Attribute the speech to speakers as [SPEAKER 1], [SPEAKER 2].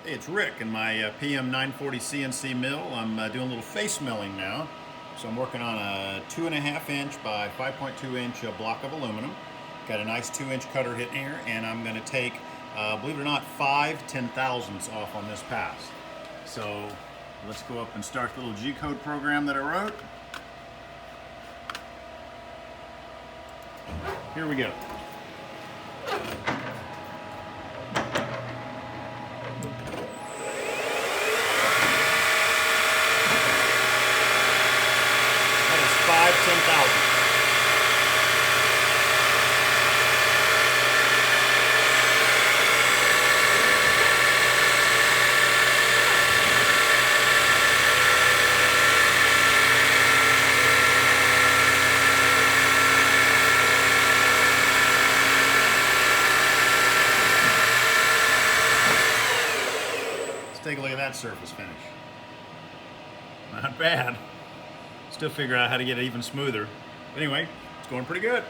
[SPEAKER 1] Hey, it's Rick in my PM940 CNC mill. I'm doing a little face milling now. So I'm working on a 2.5 inch by 5.2 inch block of aluminum. Got a nice 2-inch cutter hitting here, and I'm going to take, believe it or not, 5 10,000ths off on this pass. So let's go up and start the little G-code program that I wrote. Here we go. That is 5 10,000ths. Take a look at that surface finish. Not bad. Still figure out how to get it even smoother. Anyway, it's going pretty good.